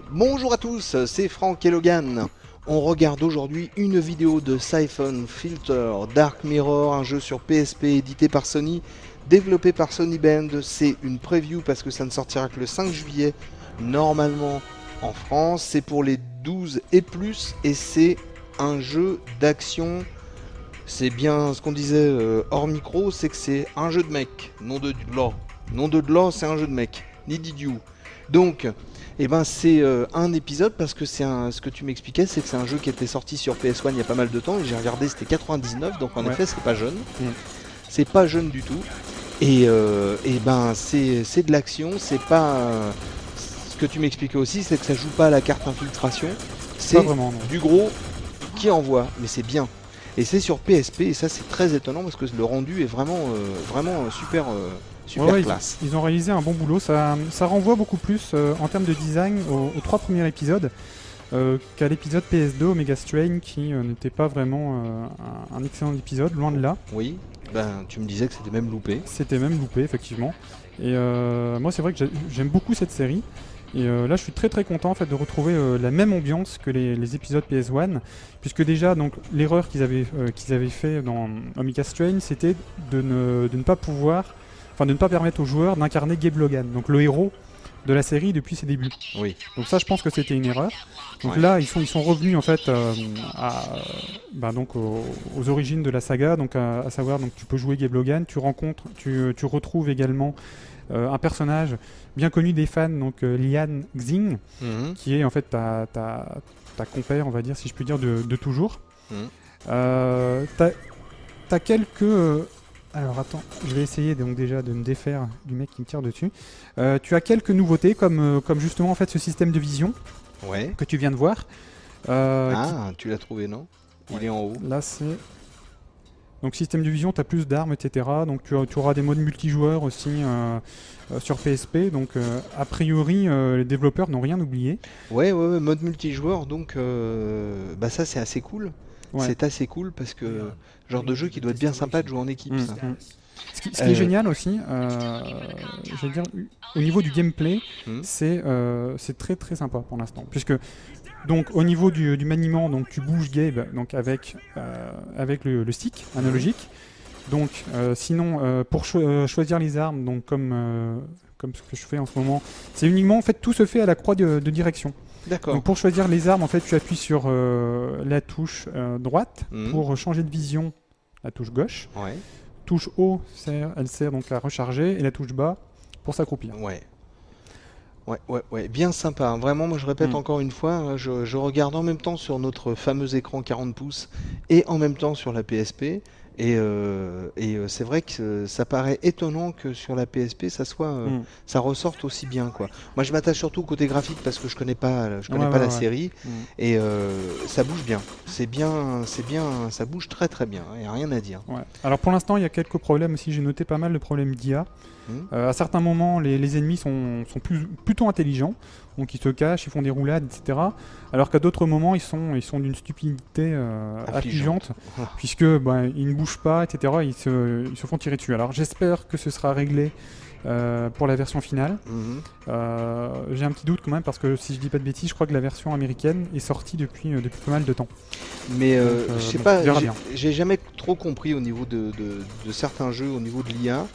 Bonjour à tous, c'est Franck et Logan. On regarde aujourd'hui une vidéo de Siphon Filter Dark Mirror, un jeu sur PSP édité par Sony, développé par Sony Bend. C'est une preview parce que ça ne sortira que le 5 juillet, normalement en France. C'est pour les 12 et plus et c'est un jeu d'action. C'est bien ce qu'on disait hors micro, c'est que c'est un jeu de mec, nom de law. Nom de law, c'est un jeu de mec, ni d'idiot. Donc, eh ben, c'est un épisode parce que c'est ce que tu m'expliquais, c'est que c'est un jeu qui était sorti sur PS1 il y a pas mal de temps et j'ai regardé, c'était 99, donc en effet c'est pas jeune. C'est pas jeune du tout. Et ben c'est de l'action, c'est pas... ce que tu m'expliquais aussi, c'est que ça joue pas à la carte infiltration, c'est du gros qui envoie, mais c'est bien. Et c'est sur PSP et ça c'est très étonnant parce que le rendu est vraiment super classe. Ils ont réalisé un bon boulot, ça renvoie beaucoup plus en termes de design aux 3 premiers épisodes qu'à l'épisode PS2 Omega Strain qui n'était pas vraiment un excellent épisode, loin de là. Oui, ben tu me disais que c'était même loupé. C'était même loupé effectivement. Et moi c'est vrai que j'aime beaucoup cette série. Et là je suis très content en fait de retrouver la même ambiance que les épisodes PS1, puisque déjà donc l'erreur qu'ils avaient fait dans Omega Strain, c'était de ne pas permettre aux joueurs d'incarner Gabe Logan, donc le héros de la série depuis ses débuts. Oui. Donc ça je pense que c'était une erreur. Donc là ils sont revenus en fait aux origines de la saga, donc à savoir donc tu peux jouer Gabe Logan, tu retrouves également un personnage bien connu des fans, donc Lian Xing, qui est en fait ta compère, on va dire, si je puis dire, de toujours. T'as quelques... alors attends, je vais essayer donc déjà de me défaire du mec qui me tire dessus. Tu as quelques nouveautés comme justement en fait ce système de vision que tu viens de voir. Tu l'as trouvé, non? Il est en haut. Là c'est... Donc système de vision, tu as plus d'armes, etc. Donc tu auras des modes multijoueurs aussi sur PSP. Donc a priori, les développeurs n'ont rien oublié. Ouais, mode multijoueur, donc ça c'est assez cool. Ouais. C'est assez cool parce que genre de jeu qui doit être bien sympa de jouer en équipe. Ça. Ce qui est génial aussi, je veux dire, au niveau du gameplay, c'est très sympa pour l'instant. Puisque donc au niveau du maniement, donc tu bouges Gabe donc avec le stick analogique. Donc sinon pour choisir les armes, donc comme ce que je fais en ce moment, c'est uniquement en fait tout se fait à la croix de direction. D'accord. Donc pour choisir les armes, en fait tu appuies sur la touche droite pour changer de vision, la touche gauche. Ouais. Touche haut, elle sert donc à recharger, et la touche bas pour s'accroupir. Ouais, bien sympa. Hein. Vraiment, moi je répète encore une fois, je regarde en même temps sur notre fameux écran 40 pouces et en même temps sur la PSP. Et c'est vrai que ça paraît étonnant que sur la PSP ça ressorte aussi bien quoi. Moi je m'attache surtout au côté graphique parce que je connais pas la série et ça bouge bien. C'est bien, ça bouge très bien. Il n'y a rien à dire. Ouais. Alors pour l'instant il y a quelques problèmes aussi. J'ai noté pas mal de problèmes d'IA. À certains moments les ennemis sont plutôt intelligents. Donc ils se cachent, ils font des roulades, etc. Alors qu'à d'autres moments, ils sont d'une stupidité affligeante, puisque ils ne bougent pas, etc. Ils se font tirer dessus. Alors j'espère que ce sera réglé pour la version finale. J'ai un petit doute quand même, parce que si je dis pas de bêtises, je crois que la version américaine est sortie depuis pas mal de temps. Mais je sais pas, j'ai jamais trop compris au niveau de certains jeux, au niveau de l'IA.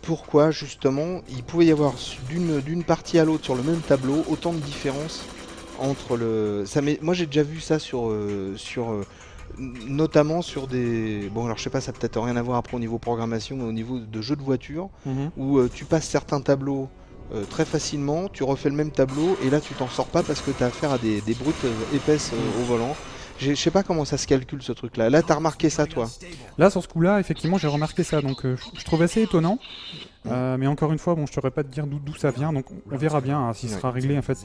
Pourquoi justement il pouvait y avoir d'une partie à l'autre sur le même tableau autant de différences entre moi j'ai déjà vu ça sur notamment sur des... Bon alors je sais pas, ça peut-être rien à voir après au niveau programmation, mais au niveau de jeux de voiture où tu passes certains tableaux très facilement, tu refais le même tableau et là tu t'en sors pas parce que tu as affaire à des brutes épaisses au volant. Je sais pas comment ça se calcule ce truc là. Là t'as remarqué ça toi? Là sur ce coup là effectivement j'ai remarqué ça, donc je trouve assez étonnant. Mais encore une fois je saurais pas te dire d'où ça vient, donc on verra bien s'il sera réglé en fait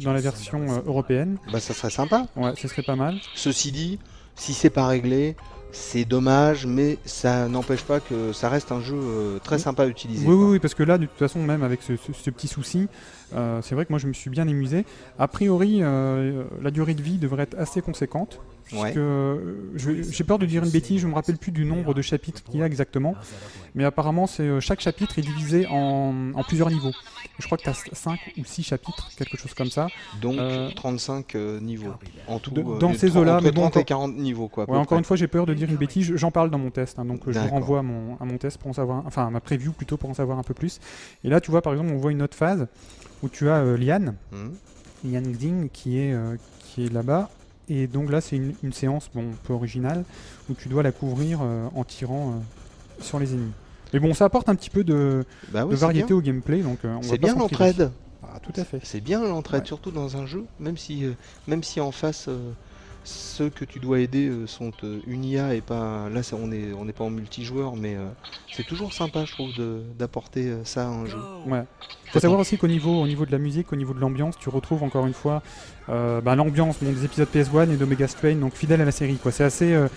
dans la version européenne. Ça serait sympa. Ouais, ce serait pas mal. Ceci dit, si c'est pas réglé, C'est dommage, mais ça n'empêche pas que ça reste un jeu très sympa à utiliser. Oui, parce que là, de toute façon, même avec ce petit souci, c'est vrai que moi je me suis bien amusé. A priori, la durée de vie devrait être assez conséquente. Ouais. J'ai peur de dire une bêtise, je me rappelle plus du nombre de chapitres qu'il y a exactement. Mais apparemment, chaque chapitre est divisé en plusieurs niveaux. Je crois que tu as 5 ou 6 chapitres, quelque chose comme ça. Donc 35 niveaux en tout. Dans ces eaux-là, mais bon, 30 et 40 niveaux quoi. Ouais, encore une fois, j'ai peur de dire une bêtise. J'en parle dans mon test, hein, donc je vous renvoie à mon test pour en savoir, enfin à ma preview plutôt pour en savoir un peu plus. Et là, tu vois, par exemple, on voit une autre phase où tu as Lian Xing qui est là-bas. Et donc là, c'est une séance un peu originale où tu dois la couvrir en tirant sur les ennemis. Mais bon, ça apporte un petit peu de variété au gameplay. C'est bien l'entraide. Ah, tout à fait. C'est bien l'entraide, surtout dans un jeu, même si en face, ceux que tu dois aider sont une IA et pas... Là, on n'est pas en multijoueur, mais c'est toujours sympa, je trouve, d'apporter ça à un jeu. Ouais. Faut savoir aussi qu'au niveau de la musique, au niveau de l'ambiance, tu retrouves encore une fois l'ambiance des épisodes PS1 et d'Omega Strain, donc fidèle à la série, quoi. C'est assez...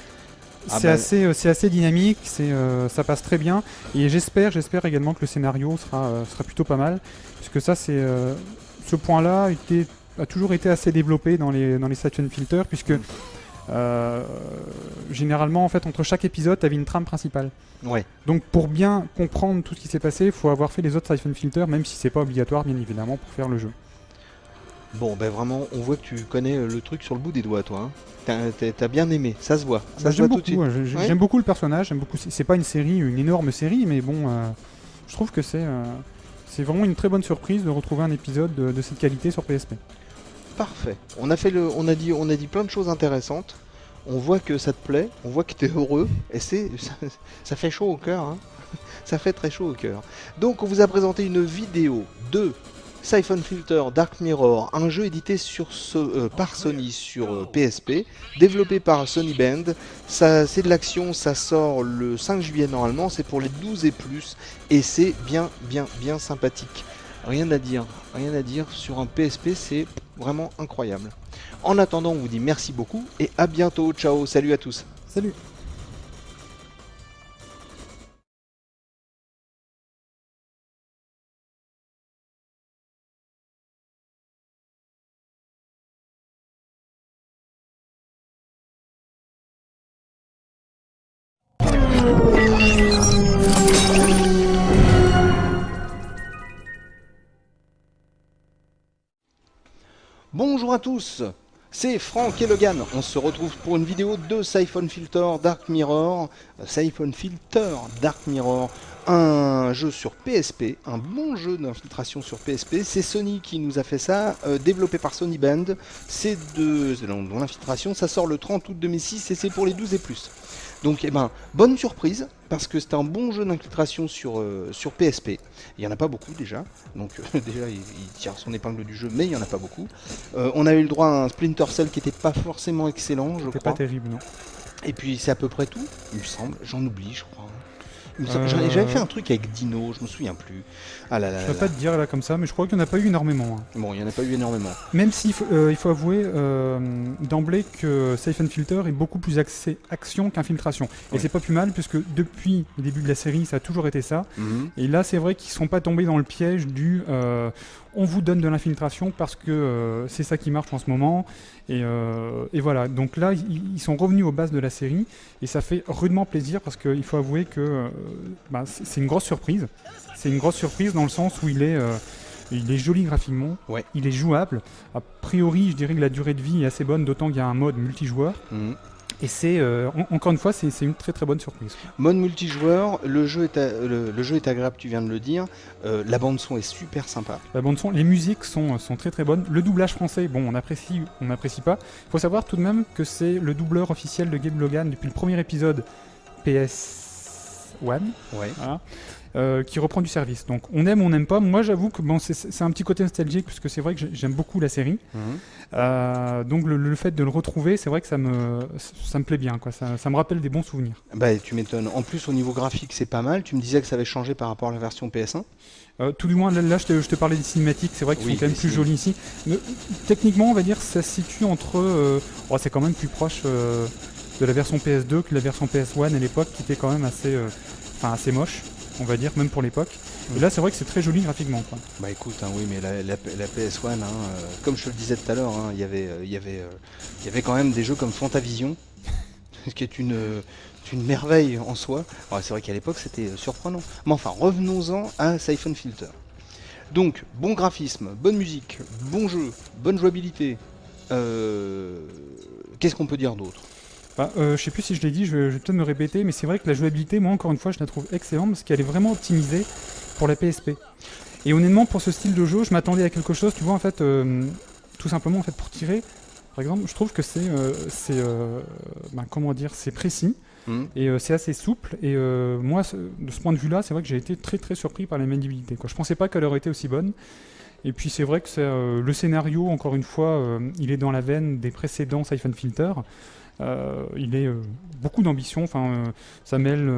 C'est assez dynamique, ça passe très bien, et j'espère également que le scénario sera plutôt pas mal, puisque ça, ce point-là a toujours été assez développé dans les Siphon Filter, puisque généralement, en fait, entre chaque épisode, tu avais une trame principale. Ouais. Donc pour bien comprendre tout ce qui s'est passé, il faut avoir fait les autres Siphon Filter, même si c'est pas obligatoire, bien évidemment, pour faire le jeu. Bon, ben vraiment, on voit que tu connais le truc sur le bout des doigts, toi. Hein. T'as bien aimé, ça se voit. J'aime beaucoup, j'aime beaucoup le personnage, j'aime beaucoup. C'est pas une énorme série, mais bon, je trouve que c'est vraiment une très bonne surprise de retrouver un épisode de cette qualité sur PSP. Parfait. On a dit plein de choses intéressantes. On voit que ça te plaît, on voit que tu es heureux, et ça fait chaud au cœur. Hein. Ça fait très chaud au cœur. Donc on vous a présenté une vidéo de Siphon Filter Dark Mirror, un jeu édité par Sony sur PSP, développé par Sony Band. C'est de l'action, ça sort le 5 juillet normalement, c'est pour les 12 et plus, et c'est bien sympathique. Rien à dire sur un PSP, c'est vraiment incroyable. En attendant, on vous dit merci beaucoup et à bientôt. Ciao, salut à tous. Salut. Bonjour à tous, c'est Franck et Logan. On se retrouve pour une vidéo de Siphon Filter Dark Mirror. Siphon Filter Dark Mirror, un jeu sur PSP, un bon jeu d'infiltration sur PSP. C'est Sony qui nous a fait ça, développé par Sony Band. C'est de l'infiltration, ça sort le 30 août 2006 et c'est pour les 12 et plus. Donc bonne surprise, parce que c'est un bon jeu d'infiltration sur PSP. Il n'y en a pas beaucoup déjà, donc déjà il tire son épingle du jeu, mais il n'y en a pas beaucoup. On a eu le droit à un Splinter Cell qui n'était pas forcément excellent, je crois. C'était pas terrible, non. Et puis c'est à peu près tout, il me semble, j'en oublie je crois. J'avais fait un truc avec Dino, je me souviens plus. Ah là là. Je peux pas te dire là comme ça, mais je crois qu'il n'y en a pas eu énormément. Hein. Bon, il n'y en a pas eu énormément. Même s'il il faut avouer d'emblée que Siphon Filter est beaucoup plus axé action qu'infiltration. Et c'est pas plus mal, puisque depuis le début de la série, ça a toujours été ça. Et là, c'est vrai qu'ils sont pas tombés dans le piège du on vous donne de l'infiltration parce que c'est ça qui marche en ce moment. Et voilà, donc là, ils sont revenus aux bases de la série, et ça fait rudement plaisir, parce qu'il faut avouer que c'est une grosse surprise. C'est une grosse surprise dans le sens où il est joli graphiquement, il est jouable. A priori, je dirais que la durée de vie est assez bonne, d'autant qu'il y a un mode multijoueur. Et c'est encore une fois, c'est une très très bonne surprise. Mode multijoueur, le jeu est agréable, tu viens de le dire. La bande son est super sympa. La bande son, les musiques sont très très bonnes. Le doublage français, bon, on n'apprécie pas. Il faut savoir tout de même que c'est le doubleur officiel de Gabe Logan depuis le premier épisode PS1. Voilà. Qui reprend du service. Donc on aime, on n'aime pas. Moi j'avoue que c'est un petit côté nostalgique, puisque c'est vrai que j'aime beaucoup la série. Donc le fait de le retrouver, c'est vrai que ça me plaît bien, quoi. Ça me rappelle des bons souvenirs. Bah tu m'étonnes. En plus au niveau graphique c'est pas mal. Tu me disais que ça avait changé par rapport à la version PS1. Tout du moins là je te parlais des cinématiques, c'est vrai qu'ils sont quand même plus jolis ici. Mais, techniquement on va dire ça se situe entre... c'est quand même plus proche la version PS2 que la version PS1 à l'époque, qui était quand même assez moche, on va dire, même pour l'époque. Et là, c'est vrai que c'est très joli graphiquement, quoi. Bah écoute, hein, oui, mais la PS1, hein, comme je te le disais tout à l'heure, hein, il y avait quand même des jeux comme Fantavision, ce qui est une merveille en soi. Alors, c'est vrai qu'à l'époque, c'était surprenant. Mais enfin, revenons-en à Siphon Filter. Donc, bon graphisme, bonne musique, bon jeu, bonne jouabilité. Qu'est-ce qu'on peut dire d'autre? Je sais plus si je l'ai dit, je vais peut-être me répéter, mais c'est vrai que la jouabilité, moi encore une fois, je la trouve excellente parce qu'elle est vraiment optimisée pour la PSP. Et honnêtement, pour ce style de jeu, je m'attendais à quelque chose, tu vois, en fait, tout simplement, en fait, pour tirer, par exemple, je trouve que comment dire, c'est précis. Et c'est assez souple, et moi, de ce point de vue-là, c'est vrai que j'ai été très très surpris par la maniabilité, quoi. Je pensais pas qu'elle aurait été aussi bonne. Et puis c'est vrai que le scénario, encore une fois, il est dans la veine des précédents Siphon Filter. Il est beaucoup d'ambition, ça mêle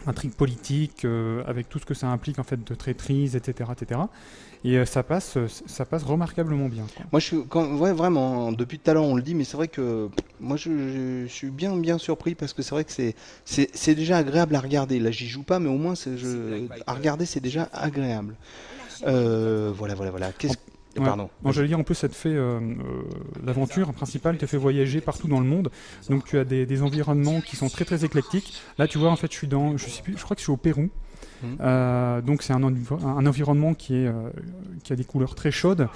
intrigue politique avec tout ce que ça implique en fait de traîtrise, etc. etc. Et ça passe remarquablement bien, quoi. Moi, ouais, vraiment, depuis tout à l'heure, on le dit, mais c'est vrai que moi, je suis bien surpris parce que c'est vrai que c'est déjà agréable à regarder. Là, j'y joue pas, mais au moins, à regarder, c'est déjà agréable. Voilà. Ouais. Pardon. Non, j'allais dire, en plus, ça te fait l'aventure principale te fait voyager partout dans le monde. Donc, tu as des environnements qui sont très très éclectiques. Là, tu vois, en fait, je crois que je suis au Pérou. Donc c'est un environnement qui a des couleurs très chaudes.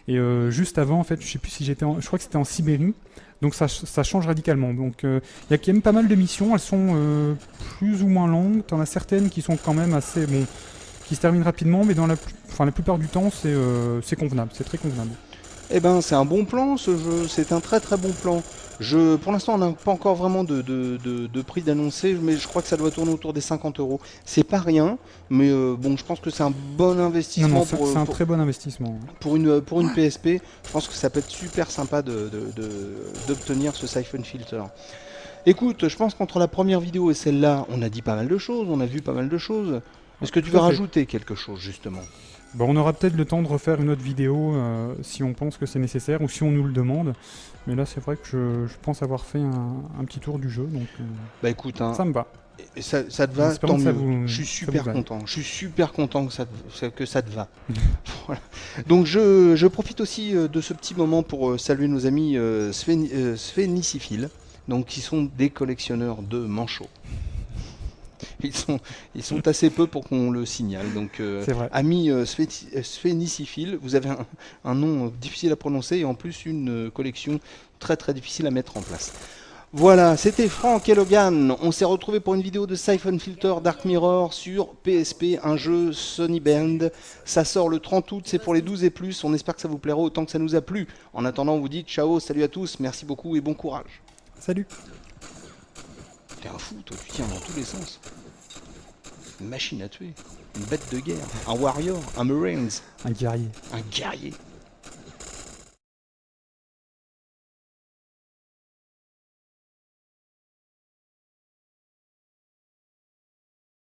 Et juste avant, en fait, je sais plus si je crois que c'était en Sibérie. Donc ça change radicalement. Donc il y a quand même pas mal de missions. Elles sont plus ou moins longues. T'en as certaines qui sont quand même assez qui se terminent rapidement, mais la plupart du temps c'est convenable. C'est très convenable. Eh ben, c'est un bon plan ce jeu. C'est un très très bon plan. Pour l'instant, on n'a pas encore vraiment de prix d'annoncer, mais je crois que ça doit tourner autour des 50 €. C'est pas rien, mais bon, je pense que c'est un bon investissement. Non, c'est un très bon investissement. Pour une PSP, je pense que ça peut être super sympa d'obtenir ce Siphon Filter. Écoute, je pense qu'entre la première vidéo et celle-là, on a dit pas mal de choses, on a vu pas mal de choses. Est-ce que tu veux rajouter quelque chose, justement ? Bon, on aura peut-être le temps de refaire une autre vidéo si on pense que c'est nécessaire ou si on nous le demande. Mais là, c'est vrai que je pense avoir fait un petit tour du jeu. Donc, bah écoute, hein, ça me va. Ça te va, tant mieux. Je suis super content. Je suis super content que ça te va. Voilà. Donc je profite aussi de ce petit moment pour saluer nos amis Sphéniciphiles, donc qui sont des collectionneurs de manchots. Ils sont assez peu pour qu'on le signale. Donc, amis sphéniciphiles, vous avez un nom difficile à prononcer et en plus une collection très très difficile à mettre en place. Voilà, c'était Franck et Logan. On s'est retrouvé pour une vidéo de Siphon Filter Dark Mirror sur PSP, un jeu Sony Band. Ça sort le 30 août, c'est pour les 12 et plus. On espère que ça vous plaira autant que ça nous a plu. En attendant, on vous dit ciao, salut à tous, merci beaucoup et bon courage. Salut. T'es un fou, toi, tu tiens dans tous les sens. Une machine à tuer, une bête de guerre, un warrior, un marines. Un guerrier. Un guerrier.